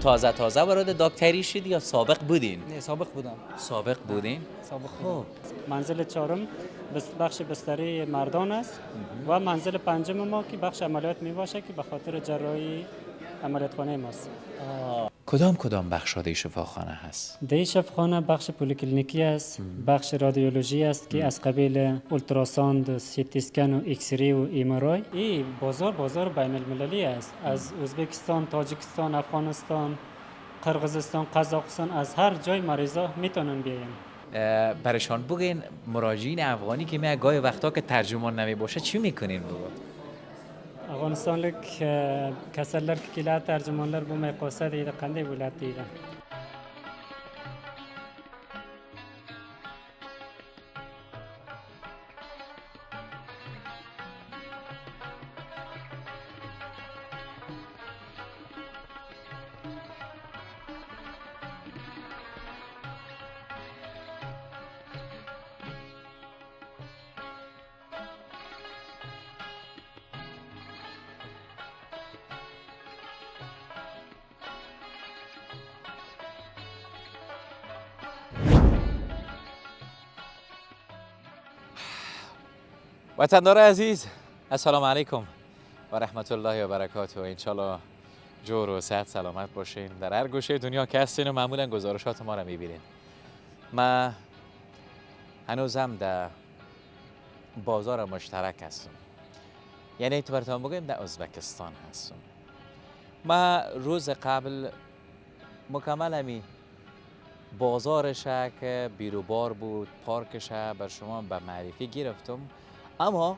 تازه وارد دکتری شدی یا سابق بودین؟ نه سابق بودم. سابق بودین؟ سابق خب بودم. منزل چهارم بخش بستری مردان است و منزل پنجم ما که بخش عملیات می باشه که به خاطر جراحی عملیات خانه ماست. کدام بخش های شفاخانه هست؟ در شفاخانه بخش پولیکلینیکی است، بخش رادیولوژی است که از قبیل اولتراساند، سیتی اسکن و ایکسری و ایم‌آرآی. این بازار بین المللی است. از ازبکستان، تاجیکستان، افغانستان، قرقیزستان، قزاقستان، از هر جای مریضا میتونن بیاین. برشان بگین مراجعین افغانی که می گاهی وقتا که ترجمان نمی باشه چی میکنین بگو؟ Afg'onistonlik kasallar kelar tarjimonlar bo'lmay qolsa deydi, qanday bo'ladi deydi. وطندار عزیز السلام علیکم و رحمت الله و برکاته. انشالله جور و صحت سلامت باشین در هر گوشه دنیا که هستین و معمولا گزارشات ما رو میبینین. ما هنوزم در بازار مشترک هستم، یعنی تو براتون بگیم در ازبکستان هستم. ما روز قبل مکمل همی بازارش که بیروبار بود، پارکش بر شما به معرفی گرفتم، اما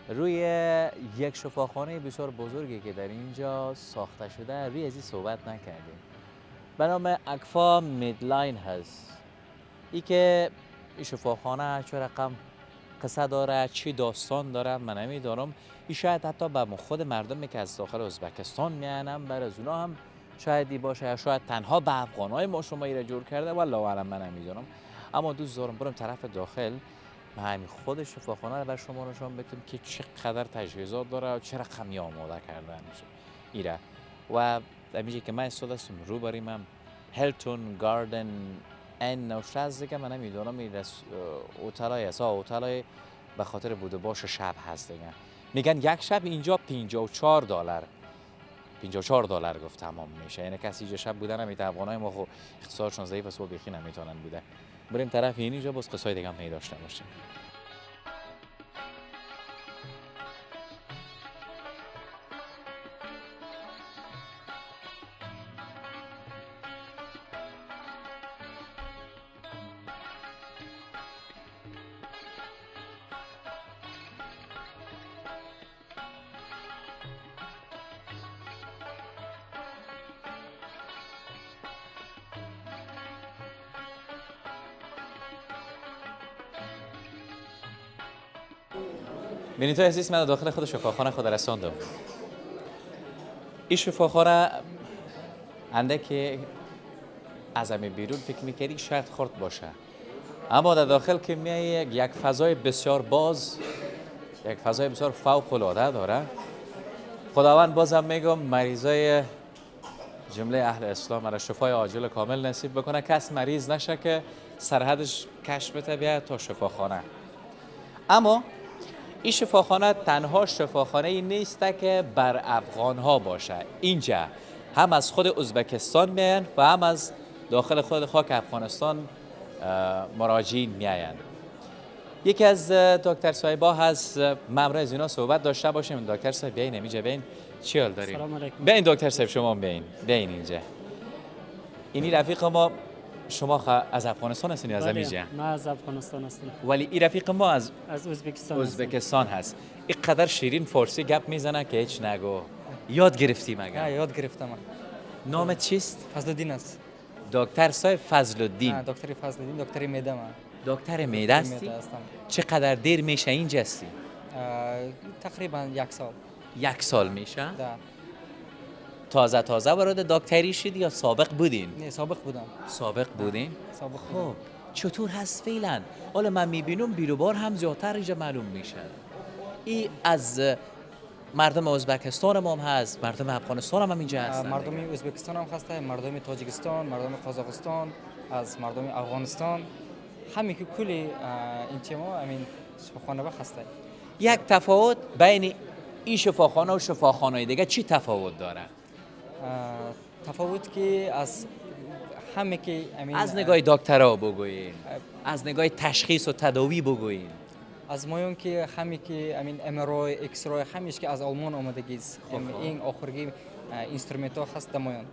روی یک شفاخانه بسیار بزرگی که در اینجا ساخته شده روی ازی صحبت نکردیم. به نام اکفا میدلاین هست. ای که این شفاخانه چه رقم قصه داره، چی داستان داره من نمیدانم. این شاید حتی به خود مردمی که از داخل ازبکستان میانم بر از اونا هم شاید باشه، یا شاید تنها به افغانای ما شما ایره جور کرده، والله اعلم من نمیدونم. اما دوست دارم برم طرف داخل و همین خود شفاخانه رو بر شما نشان بدم که چقدر تجهیزات داره و چه رقمی آماده کردن میشه ایره. و همینجایی که من استادستم رو بریم هم هلتون گاردن این نوشتاز دیگه من نمیدونم این اوتلای هست، اوتلای به خاطر بوده باش شب هست دیگه. میگن یک شب اینجا $54 $54 گفت تمام میشه. یعنی کسی اینجا شب بودن نمیتونه، افغانای ما خو اقتصادشون ضعیف است و بیخی نمیتونن بوده. بریم طرف اینجا باز قصای دیگه هم داشته باشیم. بینید عزیز، من داخل خود شفاخانه خود رساندم. این شفاخانه اندکی از همین بیرون فکر میکردی شاید خرد باشه، اما در داخل که میای یک فضای بسیار باز، یک فضای بسیار فوق العاده داره. خداوند بازم میگم مریضای جمله اهل اسلام را شفای عاجل کامل نصیب بکنه، کس مریض نشه که سرحدش کشف بده بیاد تا شفاخانه. اما این شفاخانه تنها شفاخانه ای نیست که بر افغان ها باشه. اینجا هم از خود ازبکستان میان و هم از داخل خود خاک افغانستان مراجعین میاین. یکی از دکتر صاحبا هست، مامور از اینا صحبت داشته باشیم. دکتر صاحب بیاین اینجا، بیاین. چی حال دارین؟ سلام علیکم. بیاین دکتر صاحب شما بیاین اینجا. اینی رفیق ما، شما از افغانستان هستین یا از اینجا؟ من از افغانستان هستم. ولی این رفیق ما از ازبکستان هست. این قدر شیرین فارسی گپ میزنه که هیچ نگو. یاد گرفتی مگه؟ نه یاد گرفتم. نامت چیست؟ فضلالدین است. دکتر صاحب فضلالدین. نه دکتر فضلالدین، دکتر معده من. دکتر معده هستی؟ چقدر دیر میشه اینجا هستی؟ تقریبا 1 سال. 1 سال میشه؟ ده. تازه وارد دکتری شدی یا سابق بودین؟ نه سابق بودم. سابق بودین؟ سابق بودم. خب چطور هست فعلا؟ حالا من میبینم بیروبار هم زیادتر اینجا معلوم میشه. این از مردم ازبکستان هم هست، مردم افغانستان هم اینجا هستن. مردم ازبکستان هم هسته، مردم تاجیکستان، مردم قزاقستان، از مردم افغانستان، همه که کلی این تیما همین شفاخانه هسته. یک تفاوت بین این شفاخانه و شفاخانه دیگه چی تفاوت داره؟ تفاوت که از همه که همین از نگاه دکترها بگویین، از نگاه تشخیص و تداوی بگویین. از مایون که همه که همین امرای اکسرای همیشه که از آلمان آمدگی است. این آخرگی اینسترومنت ها هست مایون.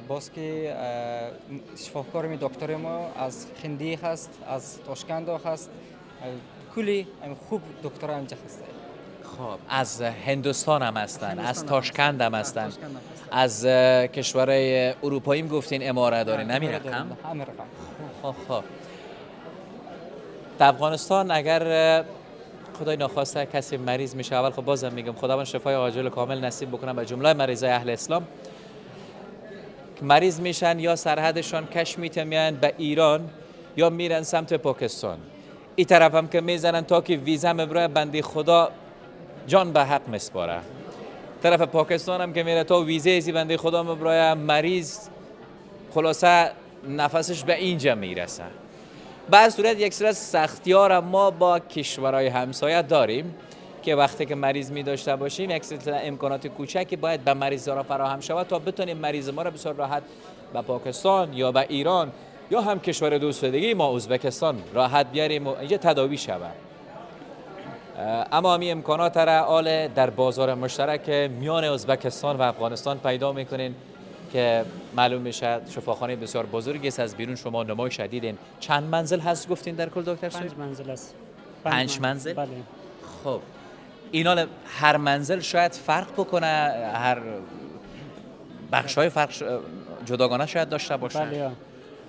باز که شفاکار می دکتر ما از خندی هست، از تاشکند هست، کلی خوب دکتر اینجا هست. خب از هندوستان هم هستن، از تاشکند هم هستن، از کشورهای اروپایی هم گفتین اماره دارین، همین رقم؟ همین رقم. خب در افغانستان اگر خدای ناخواسته کسی مریض میشه، اول خب بازم میگم خداوند شفای عاجل و کامل نصیب بکنه به جمله مریضای اهل اسلام که مریض میشن یا سرحدشان کش میتمیان به ایران یا میرن سمت پاکستان. این طرف هم که میزنن تا که ویزا مبرای بندی خدا جان به حق مسپاره. طرف پاکستان هم که میره تا ویزه ازی بندی خدا مبرای مریض خلاصه نفسش به اینجا میرسه. به صورت یک سری سختیار ما با کشورهای همسایه داریم که وقتی که مریض می داشته باشیم یک سری امکانات کوچکی باید به مریض را فراهم شود تا بتونیم مریض ما را بسیار راحت به پاکستان یا به ایران یا هم کشور دوست دیگه ما ازبکستان راحت بیاریم و اینجا تداوی شود. اما همین امکانات را آل در بازار مشترک میان ازبکستان و افغانستان پیدا میکنین که معلوم میشه شفاخانه بسیار بزرگی است. از بیرون شما نمایش دیدین. چند منزل هست گفتین در کل دکتر سوی؟ 5 منزل است. 5 منزل؟ بله. خب اینا هر منزل شاید فرق بکنه، هر بخش‌های فرق جداگانه شاید داشته باشه. بله.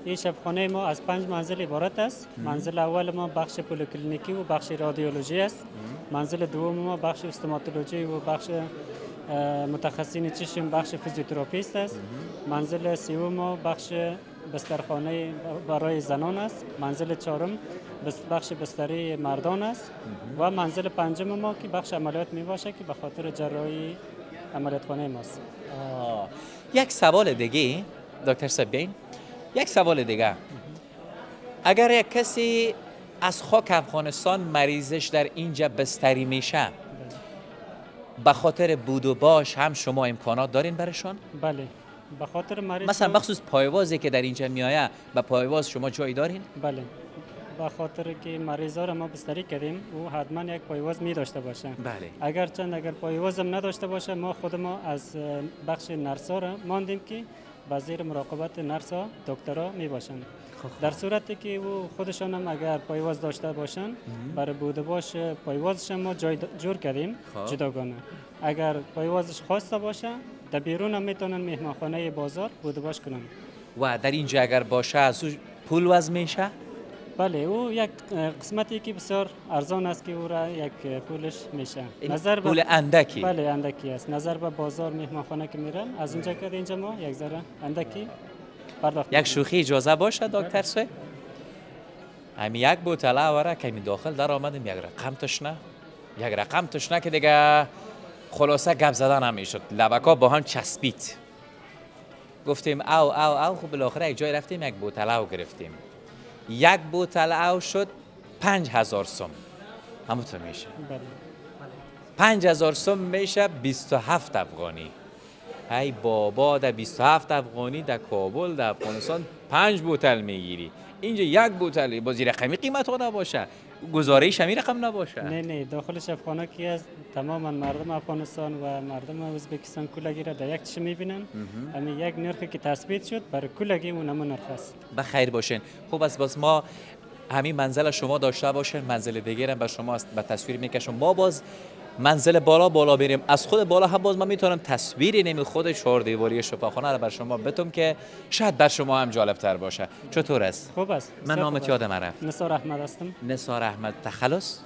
این شفاخانه ما از 5 منزل عبارت است. منزل اول ما بخش پولیکلینیکی و بخش رادیولوژی است. منزل دوم ما بخش استوماتولوژی و بخش متخصصین چشم بخش فیزیوتراپیست است. منزل سوم ما بخش بسترخانه برای زنان است. منزل چهارم بخش بستری مردان است و منزل پنجم ما که بخش عملیات می باشه که به خاطر جراحی عملیات خانه ماست. یک سوال دیگه دکتر سبین، یک سوال دیگه، اگر یک کسی از خاک افغانستان مریضش در اینجا بستری میشه به خاطر بود و باش هم شما امکانات دارین برشان؟ بله. به خاطر مریض مثلا بخصوص پایوازی که در اینجا میآید به پایواز شما جایی دارین؟ بله. به خاطر که مریضا را ما بستری کردیم او حتما یک پایواز می داشته باشه. بله. اگر پایواز هم نداشته باشه خود ما از بخش نرسا را ماندیم که به زیر مراقبت نرسا دکترها می باشند. در صورتی که او خودشان هم اگر پایواز داشته باشند برای بود و باش پایوازش ما جور کردیم جداگانه. اگر پایوازش خواسته باشه در بیرون هم میتونن مهمانخانه بازار بود و باش کنن. و در اینجا اگر باشه از او پول وضع میشه؟ بله او یک قسمتی که بسیار ارزان است که او را یک پولش میشه. نظر پول اندکی؟ بله اندکی است. نظر به بازار مهمانخانه که میرن از اونجا که اینجا ما یک ذره اندکی پرداخت. یک شوخی اجازه باشه دکتر سوی؟ همین یک بوتله آوره که می داخل در آمدیم یک رقم تشنه که دیگه خلاصه گپ زدن هم میشد، لبکا با هم چسبید. گفتیم او خب بالاخره یک جای رفتیم یک بوتله او گرفتیم. یک بوتله او شد 5000 سوم. همونطور میشه. بله. 5000 سوم میشه 27 افغانی. ای بابا در 27 افغانی در کابل در افغانستان 5 بوتل میگیری. اینجا یک بوتل بازی رقمی قیمت ها نباشه، گزارش همی رقم نباشه. نه داخل شفاخانه که از تمام مردم افغانستان و مردم ازبکستان کلگی را در یک چشم میبینن. همین یک نرخی که تثبیت شد برای کلگی اون همون نرخ است. بخیر باشین. خوب است باز ما همین منزل شما داشته باشین، منزل دیگه هم به شما به تصویر میکشم. ما باز منزل بالا بریم، از خود بالا هم باز من میتونم تصویری نمی خود چهار دیواری شفاخانه رو بر شما بتونم که شاید بر شما هم جالب تر باشه. چطور است؟ خوب است. من نامت یادم رفت. نثار احمد هستم. نثار احمد. تخلص؟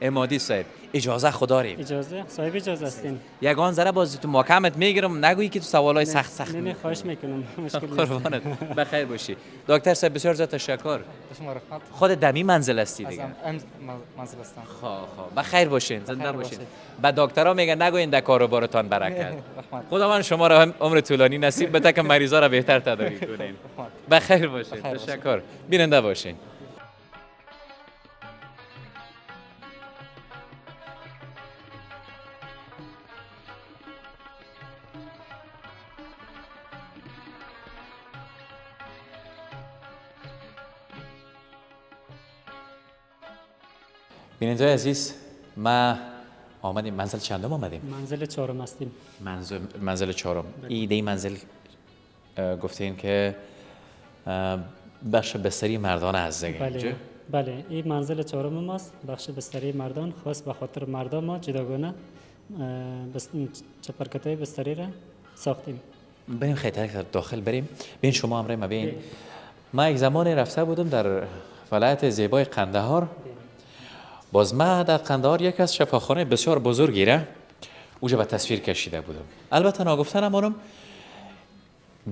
امادی صاحب اجازه خدا داریم. اجازه صاحب اجازه هستین. یگان ذره باز تو محکمت میگیرم نگویی که تو سوالای سخت نه خواهش میکنم مشکل نیست. قربانت بخیر باشی. دکتر صاحب بسیار زیاد تشکر. به شما رحمت. خود دمی منزل هستی از دیگه. منزل هستم. خب بخیر باشین، زنده بخیر باشین. باشید. و دکترها میگن نگوین در کاروبارتان برکت. رحمت. خداوند شما را هم عمر طولانی نصیب بده که مریضا را بهتر تداوی کنین. رحمت. بخیر باشین. بخیر باشید. تشکر. بیننده باشین. بیننده عزیز، ما آمدیم منزل چندم آمدیم؟ منزل چهارم هستیم. منزل چهارم. ایده منزل گفتین که بخش بستری مردان از دیگه. بله بله این منزل چهارم ماست. بخش بستری مردان خاص به خاطر مردان ما جداگانه چپرکتای بستری را ساختیم. بریم خیلی داخل بریم. ببین شما امروز ما ببین ما یک زمانی رفته بودم در ولایت زیبای قندهار. باز ما در قندهار یک از شفاخانه بسیار بزرگی را اونجا به تصویر کشیده بودم. البته ناگفتنم آنم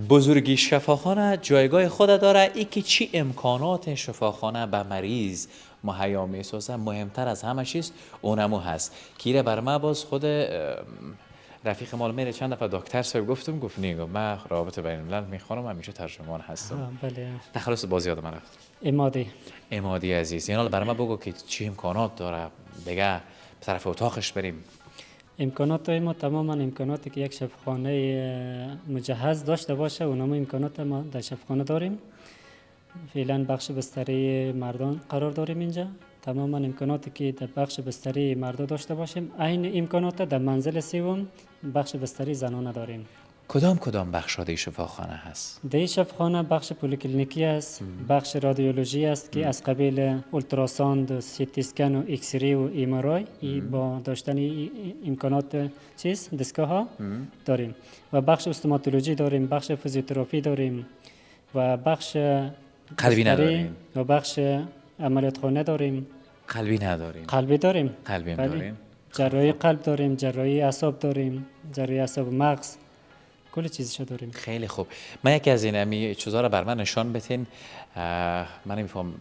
بزرگی شفاخانه جایگاه خود داره. ای که چی امکانات شفاخانه به مریض مهیا میسازه مهمتر از همه چیز اونمو هست. کیره بر ما باز خود رفیق مال میره چند دفعه دکتر صاحب گفت نیگو من رابطه بین الملل میخوانم همیشه ترجمان هستم. بله تخلص باز یادم رفت. امادی عزیز یعنی برای ما بگو که چی امکانات داره دیگه به طرف اتاقش بریم. امکانات ما تماما امکاناتی که یک شفاخانه مجهز داشته باشه اونم امکانات ما در شفاخانه داریم. فعلا بخش بستری مردان قرار داریم اینجا. تماما امکاناتی که در بخش بستری مردا داشته باشیم عین امکانات در منزل سوم بخش بستری زنانه داریم. کدام بخش های شفاخانه هست؟ در شفاخانه بخش پولیکلینیکی است، بخش رادیولوژی است که از قبیل اولتراساند، سیتی اسکن و ایکس ری و ایم‌آرآی با داشتن امکانات دستگاه ها داریم. و بخش استوماتولوژی داریم، بخش فیزیوتراپی داریم و بخش قلبی نداریم و بخش عملیات خانه داریم. قلبی نداریم. قلبی داریم. داریم. جراحی قلب داریم، جراحی اعصاب داریم، جراحی اعصاب مغز، کل چیزشو داریم. خیلی خوب. من یکی از این چیزا رو بر من نشان بتین. من نمیفهم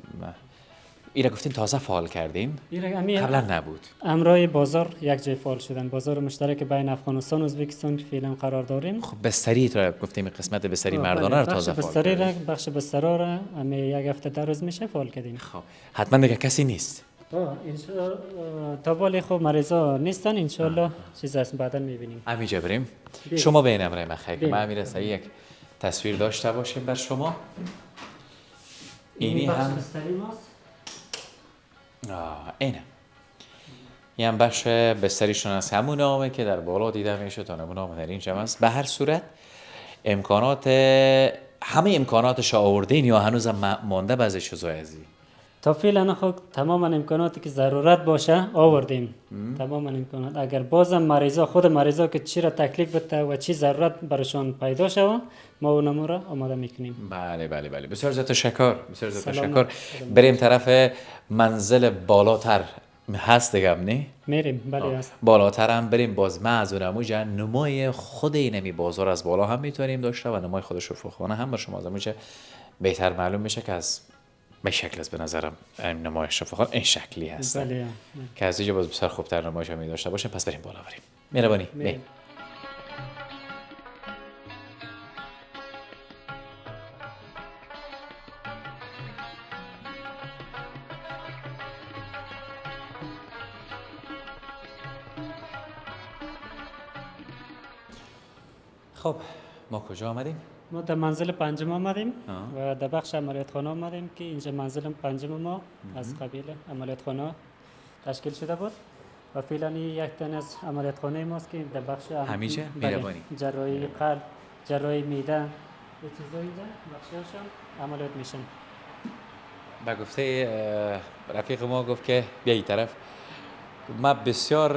اینا گفتین تازه فعال کردین؟ قبلا نبود. امرای بازار یک جای فعال شدن. بازار مشترک بین افغانستان و ازبکستان فعلا قرار داریم. خب بستری تو گفتیم قسمت بستری مردانه رو تازه فعال کردین. بخش بستری را همه یک هفته در روز میشه فعال کردیم. خب حتما دیگه کسی نیست. تا بالی خوب مریضا نیستن ان شاء الله چیز است بعدا میبینیم. همینجا بریم. شما بین امرای من خیلی ما امیر سعی یک تصویر داشته باشیم بر شما. اینی هم بستری ماست. اینه. این هم بخش بستریشون از همون نامه که در بالا دیده میشه تا نمونه نامه در اینجا هست. به هر صورت امکانات همه امکاناتش آوردین یا هنوز مانده بعضی چیزای ازی؟ تا فعلا خود تمام امکاناتی که ضرورت باشه آوردیم. تمام امکانات اگر بازم خود مریضا که چی را تکلیف بده و چی ضرورت برشان پیدا شود ما اونم را آماده میکنیم. بله بسیار زیاد تشکر. بریم طرف منزل بالاتر هست دیگه نه؟ میریم بله هست. بالاتر هم بریم باز ما از اونموجه نمای خود اینمی بازار از بالا هم میتونیم داشته و نمای خود شفاخانه هم بر شما از اونموجه بهتر معلوم میشه که از به شکل است. به نظرم نمای شفاخانه این شکلی هست. بله. که از اینجا باز بسیار خوبتر نمایش هم داشته باشیم. پس بریم بالا بریم. مهربانی. خب ما کجا آمدیم؟ ما در منزل پنجم آمدیم و در بخش عملیات خانه آمدیم که اینجا منزل پنجم ما از قبیل عملیات خانه تشکیل شده بود و فعلا یک تن از عملیات خانه ماست که در بخش همیشه مهربانی جراحی قلب، جراحی معده یه چیزا اینجا بخششون عملیات میشن. با گفته رفیق ما گفت که بیایی طرف ما بسیار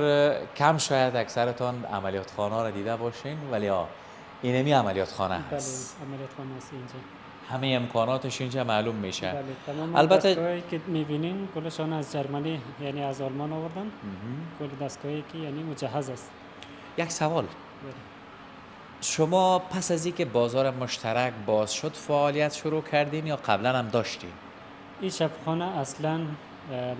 کم شاید اکثرتان عملیات خانه را دیده باشین ولی اینمی عملیات خانه هست. بله عملیات خانه است اینجا. همه امکاناتش اینجا معلوم میشه. بله تمام البته- دستگاهی که میبینین کلشان از جرمنی یعنی از آلمان آوردن. کل دستگاهی که یعنی مجهز است. یک سوال، بله. شما پس از اینکه بازار مشترک باز شد فعالیت شروع کردین یا قبلا هم داشتین؟ این شفخانه اصلا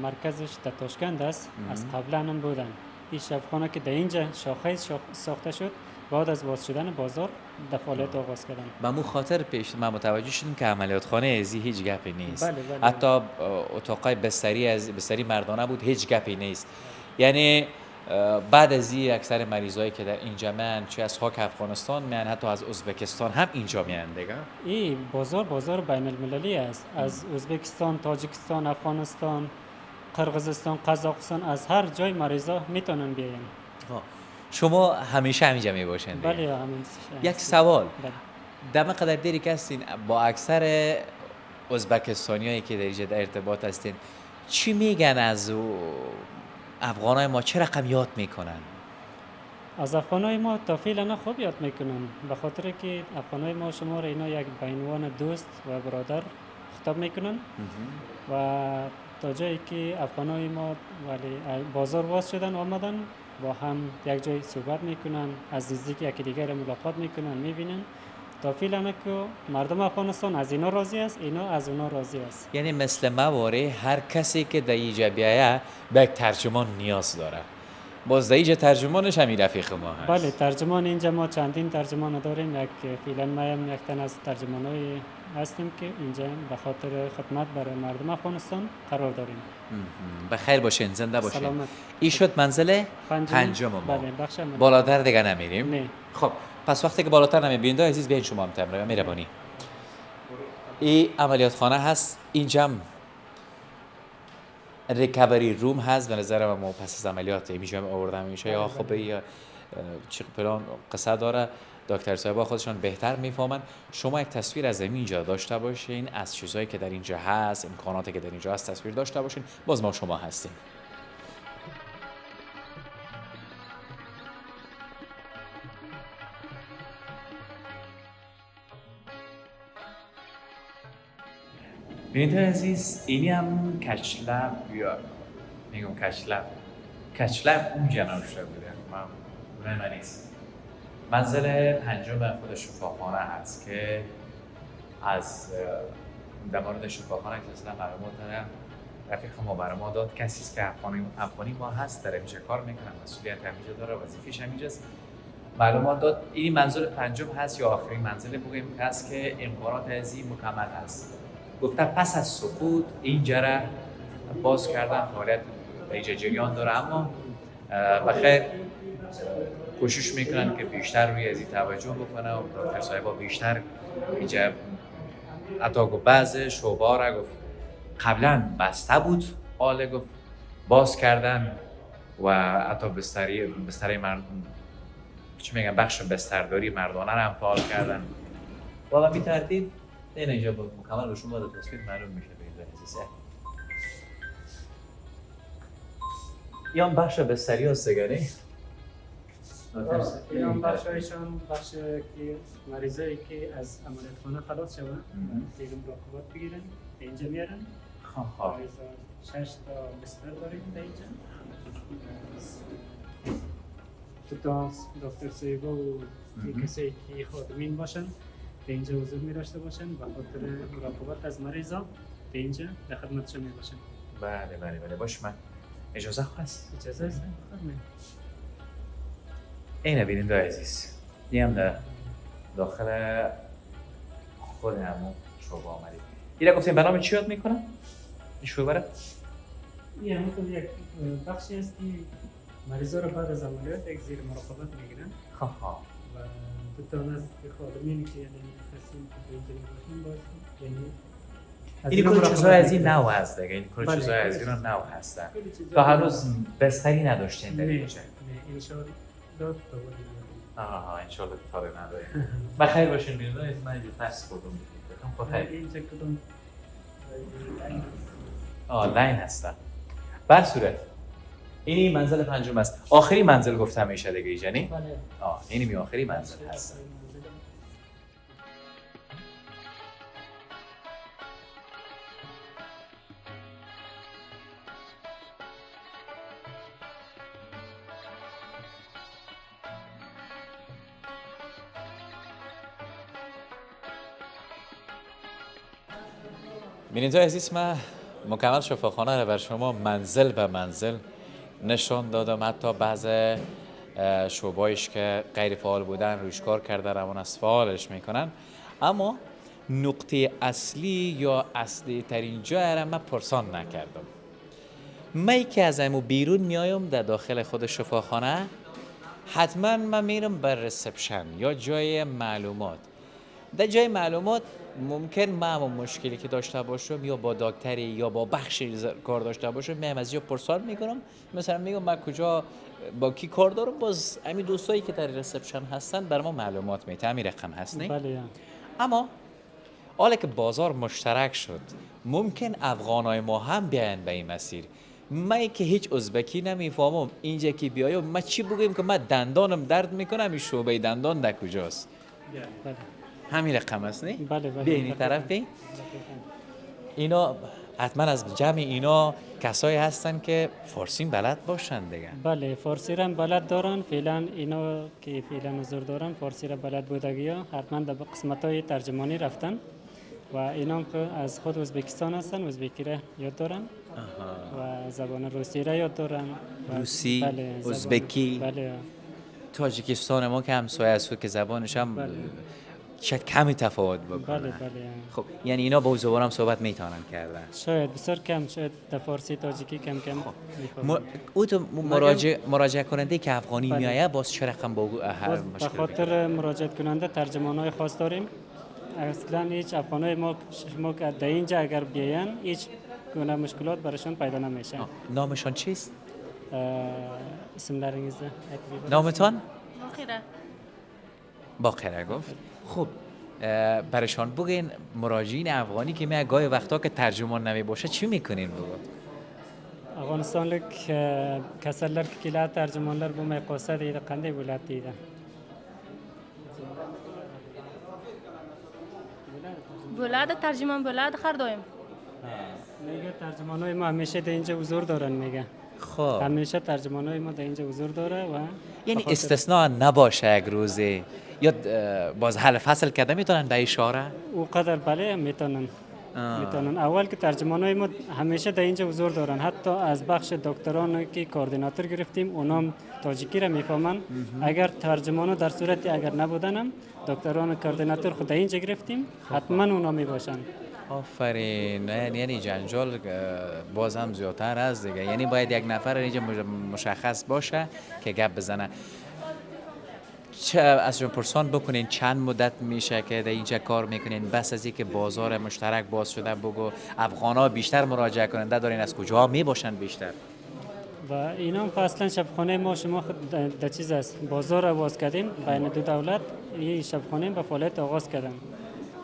مرکزش در تاشکند است. از قبلا هم بودن. این شفخانه که در اینجا شاخه ساخته شد بعد از باز شدن بازار در فعالیت آغاز کردن. به مو خاطر پیش ما متوجه شدیم که عملیات خانه ازی هیچ گپی نیست. بله، بله. حتی اتاقای بستری مردانه بود هیچ گپی نیست. یعنی بعد از این اکثر مریضایی که در اینجا میان چه از خاک افغانستان میان حتی از ازبکستان هم اینجا میان دیگه. این بازار بین المللی است. از ازبکستان، تاجیکستان، افغانستان، قرقیزستان، قزاقستان از هر جای مریضا میتونن بیاین. شما همیشه همینجا میباشین دیگه. بله همین. یک سوال، بله. دم قدر دیری که هستین با اکثر ازبکستانیایی که در اینجا در ارتباط هستین چی میگن از افغانای ما، چه رقم یاد میکنن؟ از افغانای ما تا فعلا خوب یاد میکنن به خاطر که افغانای ما شما را اینا یک به عنوان دوست و برادر خطاب میکنن و تا جایی که افغانای ما ولی بازار باز شدن آمدن با هم یک جای صحبت میکنن، از نزدیک یکی دیگر ملاقات میکنن، میبینن. تا فعلا که مردم افغانستان از اینا راضی است، اینا از اونا راضی است. یعنی مثل مواره هر کسی که در اینجا بیایه به یک ترجمان نیاز داره. باز در اینجا ترجمانش همین رفیق ما هست. بله ترجمان اینجا ما چندین ترجمان داریم. یک فعلا ما هم یک تن از ترجمانای هستیم که اینجا به خاطر خدمت برای مردم افغانستان قرار داریم. بخیر باشین، زنده باشین. سلامت. این شد منزل پنجم ما. بله بخش من. بالاتر دیگه نمیریم. نه. خب پس وقتی که بالاتر نمیبینید عزیز بیاین شما هم تمرین مهربانی. این عملیات خانه هست، اینجا ریکاوری روم هست. به نظر ما پس از عملیات اینجا آوردم میشه یا خب یا چه پلان قصه داره، دکتر صاحبا خودشان بهتر میفهمن. شما یک تصویر از اینجا داشته باشین، از چیزایی که در اینجا هست، امکاناتی که در اینجا هست تصویر داشته باشین. باز ما شما هستیم. بیننده عزیز، اینی هم کچلب یا میگم کچلب اونجا نوشته بوده، من نیست. منزل پنجم خود شفاخانه هست که از در مورد شفاخانه که اصلا معلومات دارم رفیق ما برای ما داد. کسی است که افغانی ما هست، در اینجا کار میکنه، مسئولیت همینجا داره، وظیفه‌ش همینجاست. معلومات داد. این منزل پنجم هست یا آخرین منزل بگیم هست که امکانات ازی مکمل هست. گفته پس از سقوط اینجا را باز کردن، فعالیت اینجا جریان داره، اما بخیر کوشش میکنن که بیشتر روی ازی توجه بکنه و دکتر صاحبا بیشتر اینجا حتی گفت بعض شعبه را گفت قبلا بسته بود، حالا گفت باز کردن و حتی بستری چی میگن بخش بسترداری مردانه را هم فعال کردن. والا بی ترتیب این اینجا مکمل به شما در تصویر معلوم میشه به این عزیزه. یا بخش بستری هست دیگه. این هم بخشایشان بخش که مریضایی که از عملیات خانه خلاص شدن دیگه مراقبت بگیرن اینجا میارن. مریضا 6 تا بستر داریم در اینجا. تو دکتر صاحبا و کسایی که خادمین باشن به اینجا حضور می داشته باشن و خاطر مراقبت از مریضا به اینجا در خدمت شما باشن. بله باش. من اجازه خواست؟ اجازه است؟ اینه بیننده عزیز، این هم در داخل خود همون شعبه آمدید. این را گفتیم برنامه چی یاد میکنم؟ این شعبه را؟ این همون یک بخشی است که مریضا رو بعد از عملیات یک زیر مراقبت میگیرن و دو تا از خادمینی که یعنی کسی که به اینجا میباشن باید این کل چیزهای از این نوع هست دیگه، این کل چیزهای از این نوع هستن. تا هنوز بستری نداشتین در اینجا؟ نه انشاءالله داد تا ولی انشاءالله تا نداریم. بخیر باشین بیننده عزیز، من اینجا ترس کردم بخیر. اینجا کدوم لاین هستن. بر صورت اینی منزل پنجم است. آخری منزل گفتم میشه دیگه ایجانی؟ بله. اینی می آخری منزل هست. بیننده عزیز، من مکمل شفاخانه را بر شما منزل به منزل نشان دادم. حتی بعض شعبایش که غیر فعال بودن روش کار کرده روان از فعالش میکنن. اما نقطه اصلی یا اصلی ترین جای را من پرسان نکردم. من که از امو بیرون میایم در داخل خود شفاخانه، حتما من میرم بر ریسپشن یا جای معلومات. در جای معلومات ممکن من مشکلی که داشته باشم یا با دکتری یا با بخشی کار داشته باشم، میام از اینجا پرسان میکنم، مثلا میگم من کجا با کی کار دارم، باز همین دوستایی که در ریسپشن هستن بر ما معلومات میده. همین رقم هست نه؟ بله. اما حالا که بازار مشترک شد، ممکن افغانای ما هم بیاین به این مسیر. من که هیچ ازبکی نمیفهمم، اینجا که بیایم من چی بگیم که من دندانم درد میکنم، این شعبه دندان در کجاست؟ بله. همین رقم است نه؟ بله. بیا این طرف بین. اینا حتما از جمع اینا کسایی هستن که فارسی بلد باشن دیگه. بله، فارسی را بلد دارن. فعلا اینا که فعلا حضور دارن فارسی را بلد بودگی ها حتما در قسمت های ترجمانی رفتن و اینا که از خود ازبکستان هستن، ازبکی را یاد دارن و زبان روسی را یاد دارن. روسی، بله، ازبکی، بله. تاجیکستان ما که همسایه است که زبانش هم شاید کمی تفاوت بکنه. بله. خب یعنی اینا با زبان هم صحبت میتونن کردن؟ شاید بسیار کم، شاید در فارسی تاجیکی کم میفهمن. او تو مراجعه کننده که افغانی میایه باز چه رقم با هر به مشکل خاطر مراجعت کننده ترجمان های خاص داریم. اصلا هیچ افغانای ما که در اینجا اگر بیاین هیچ گونه مشکلات براشون پیدا نمیشه. نامشان چیست؟ اسم لرنگیزه. نامتان؟ باخیره. باخیره گفت. خب برشان بگین مراجعین افغانی که می گاهی وقتا که ترجمان نمی باشه چی میکنین بگو؟ افغانستان کسرلر که کلا ترجمانلر bu meqosa deydi, qanday bo'ladi deydi. bo'ladi, tarjimon bo'ladi har doim. میگه ترجمانای ما همیشه در اینجا حضور دارن. میگه خب همیشه ترجمانای ما در اینجا حضور داره و یعنی استثناء نباشه یک روزی یا باز حل فصل کرده میتونن به اشاره؟ او قدر بله میتونن. اول که ترجمانای ما همیشه در اینجا حضور دارن. حتی از بخش دکتران که کوردیناتور گرفتیم اونام تاجیکی را میفهمن. اگر ترجمانا در صورتی اگر نبودنم دکتران کوردیناتور خود در اینجا گرفتیم حتما اونا میباشن. آفرین. یعنی جنجال باز هم زیادتر از دیگه. یعنی باید یک نفر اینجا مشخص باشه که گپ بزنه. چه از شما پرسان بکنین چند مدت میشه که در اینجا کار میکنین؟ بس از اینکه بازار مشترک باز شده بگو افغانا بیشتر مراجعه کننده دارین، از کجا میباشن بیشتر؟ و اینا اصلا شبخانه ما شما خود در چیز است بازار آغاز کردیم بین دو دولت. این شبخانه به فعالیت آغاز کردن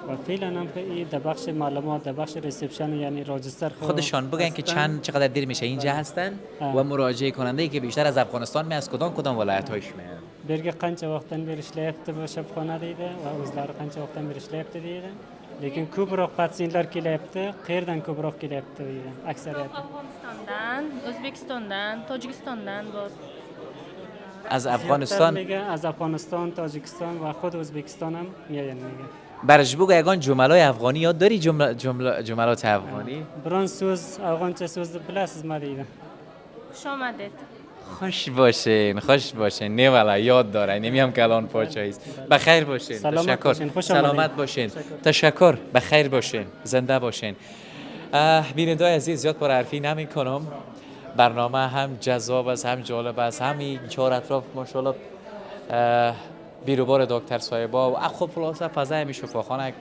و فعلا هم که این در بخش معلومات در بخش ریسپشن یعنی راجستر خودشان بگن که چقدر دیر میشه اینجا هستن و مراجعه کننده ای که بیشتر از افغانستان می از کدام ولایت هایش میاد؟ برگه قنچه وقتن برشلیفت به شبخانه دیده و اوزلار قنچه وقتن برشلیفت دیده. لیکن کوبراق پاتسینلر کلیفته قیردن کوبراق کلیفته دیده اکثریت. Afg'onistondan, O'zbekistondan, Tojikistondan bor. از افغانستان میگه از افغانستان، تاجیکستان و خود ازبکستان هم میاین. میگه برش بگو یگان جملای افغانی یاد داری؟ جملات افغانی؟ بران سوز افغانچه سوز بلاس ما دیده. Xush omaded. خوش باشین. نه والا یاد داره. نمیم کلان پاچاییست. بخیر باشین. تشکر. سلامت باشین. تشکر. بخیر باشین. زنده باشین. بیننده عزیز زیاد پر حرفی نمی کنم. برنامه هم جذاب است، هم جالب است، همین چهار اطراف ماشاءالله بیروبار دکتر صایبا و خب خلاصه فضای می شفاخانه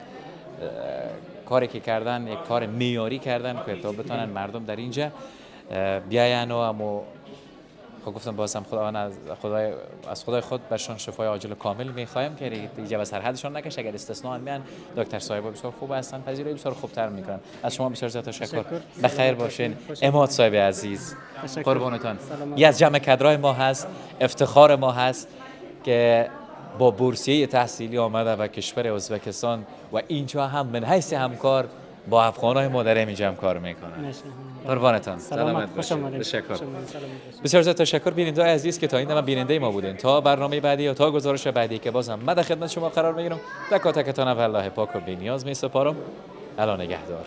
کاری که کردن یک کار معیاری کردن که تا بتونن مردم در اینجا بیاین و امو خب گفتم بازم از خدای خود برشان شفای عاجل کامل میخوایم که دیگه به سرحدشان نکشه. اگر استثناء میان دکتر صایبا بسیار خوب هستن، پذیرایی بسیار خوبتر میکنن. از شما بسیار زیاد تشکر. بخیر باشین. اماد صایب عزیز قربانتان. یه از جمع کادرای ما هست، افتخار ما هست که با بورسیه تحصیلی آمده و کشور ازبکستان و اینجا هم من حیث همکار با افغانای ما در اینجا کار میکنن. قربانتان. سلامت باشید. تشکر. بسیار زیاد تشکر بیننده عزیز که تا این دم بیننده ما بودین. تا برنامه بعدی و تا گزارش بعدی که بازم من در خدمت شما قرار میگیرم. تک تکتان والله پاک و بی‌نیاز میسپارم. الا نگهدار.